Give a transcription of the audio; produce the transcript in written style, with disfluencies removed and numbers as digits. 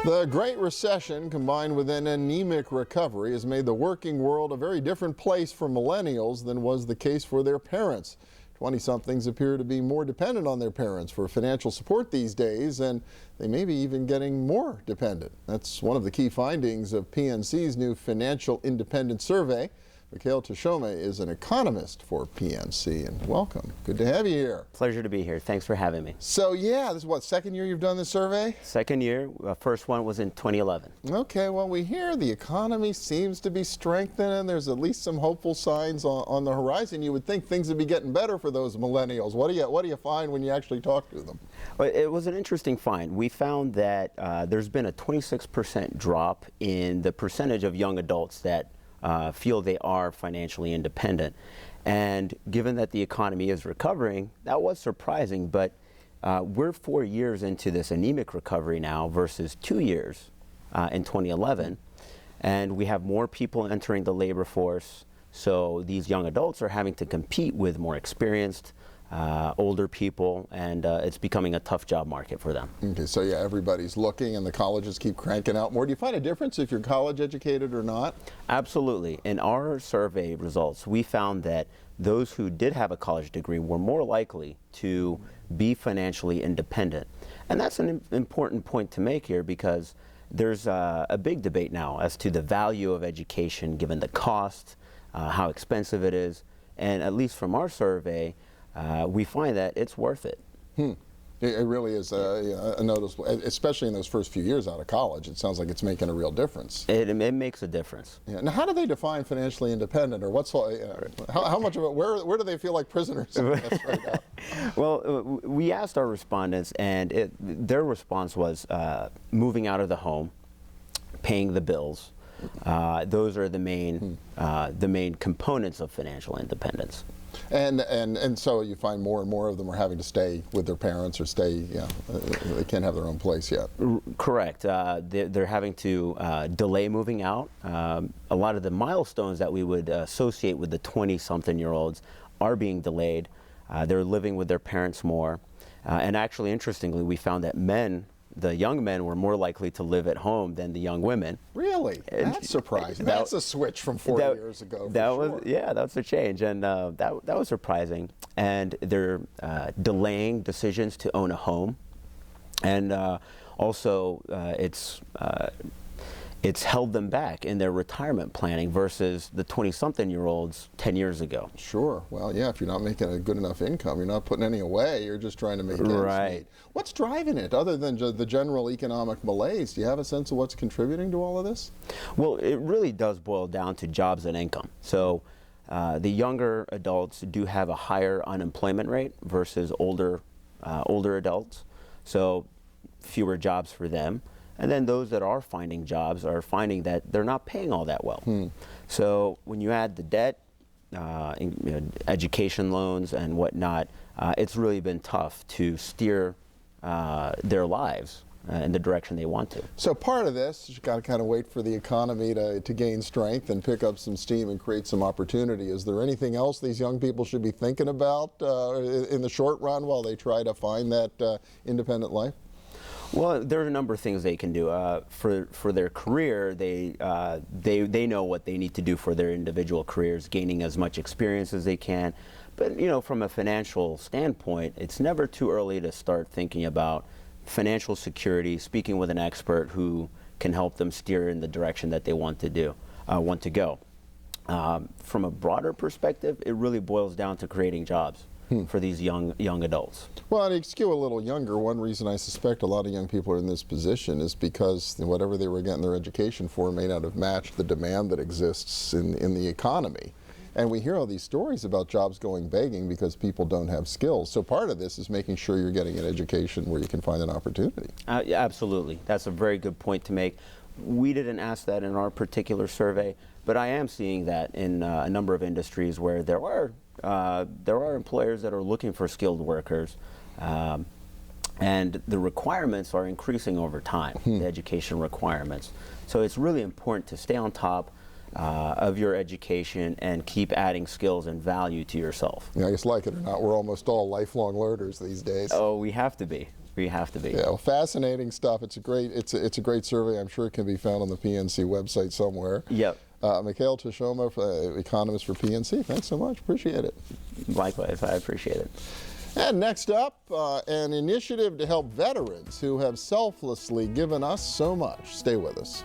The Great Recession, combined with an anemic recovery, has made the working world a very different place for millennials than was the case for their parents. 20-somethings appear to be more dependent on their parents for financial support these days, and they may be even getting more dependent. That's one of the key findings of PNC's new Financial Independence Survey. Mekael Teshome is an economist for PNC, and welcome. Good to have you here. Pleasure to be here. Thanks for having me. So yeah, this is what, second year you've done this survey? Second year. First one was in 2011. Okay, well, we hear the economy seems to be strengthening. There's at least some hopeful signs on the horizon. You would think things would be getting better for those millennials. What do you find when you actually talk to them? Well, it was an interesting find. We found that there's been a 26% drop in the percentage of young adults that feel they are financially independent. And given that the economy is recovering, that was surprising, but we're 4 years into this anemic recovery now versus 2 years in 2011. And we have more people entering the labor force, so these young adults are having to compete with more experienced, older people, and it's becoming a tough job market for them. Okay, so yeah, everybody's looking and the colleges keep cranking out more. Do you find a difference if you're college educated or not? Absolutely. In our survey results, we found that those who did have a college degree were more likely to be financially independent. And that's an important point to make here, because there's a big debate now as to the value of education given the cost, how expensive it is, and at least from our survey, we find that it's worth it. It really is a noticeable, especially in those first few years out of college. It sounds like it's making a real difference. It makes a difference. Yeah. Now, how do they define financially independent, or what's how much of it? Where do they feel like prisoners in this right now? Well, we asked our respondents, and their response was moving out of the home, paying the bills. Those are the main components of financial independence. And so you find more and more of them are having to stay with their parents, or stay, they can't have their own place yet. Correct. They're having to delay moving out. A lot of the milestones that we would associate with the 20-something-year-olds are being delayed. They're living with their parents more. And actually, interestingly, we found that the young men were more likely to live at home than the young women. Really? That's surprising. That's a switch from 4 years ago. Yeah, that's a change, and that was surprising. And they're delaying decisions to own a home, and also it's held them back in their retirement planning versus the 20-something-year-olds 10 years ago. Sure. Well, yeah, if you're not making a good enough income, you're not putting any away, you're just trying to make ends meet. What's driving it, other than the general economic malaise? Do you have a sense of what's contributing to all of this? Well, it really does boil down to jobs and income. So the younger adults do have a higher unemployment rate versus older adults, so fewer jobs for them. And then those that are finding jobs are finding that they're not paying all that well. So when you add the debt, education loans and whatnot, it's really been tough to steer their lives in the direction they want to. So part of this, you've got to kind of wait for the economy to gain strength and pick up some steam and create some opportunity. Is there anything else these young people should be thinking about in the short run while they try to find that independent life? Well, there are a number of things they can do. For their career, they know what they need to do for their individual careers, gaining as much experience as they can. But from a financial standpoint, it's never too early to start thinking about financial security, speaking with an expert who can help them steer in the direction that they want to go. From a broader perspective, it really boils down to creating jobs for these young adults. Well, to skew a little younger, one reason I suspect a lot of young people are in this position is because whatever they were getting their education for may not have matched the demand that exists in the economy. And we hear all these stories about jobs going begging because people don't have skills. So part of this is making sure you're getting an education where you can find an opportunity. Yeah, absolutely. That's a very good point to make. We didn't ask that in our particular survey, but I am seeing that in a number of industries where there are employers that are looking for skilled workers, and the requirements are increasing over time, the education requirements. So it's really important to stay on top of your education and keep adding skills and value to yourself. Yeah, I guess like it or not, we're almost all lifelong learners these days. Oh, we have to be. We have to be. Yeah, well, fascinating stuff. It's a great survey. I'm sure it can be found on the PNC website somewhere. Yep. Mekael Teshome, economist for PNC. Thanks so much. Appreciate it. Likewise, I appreciate it. And next up, an initiative to help veterans who have selflessly given us so much. Stay with us.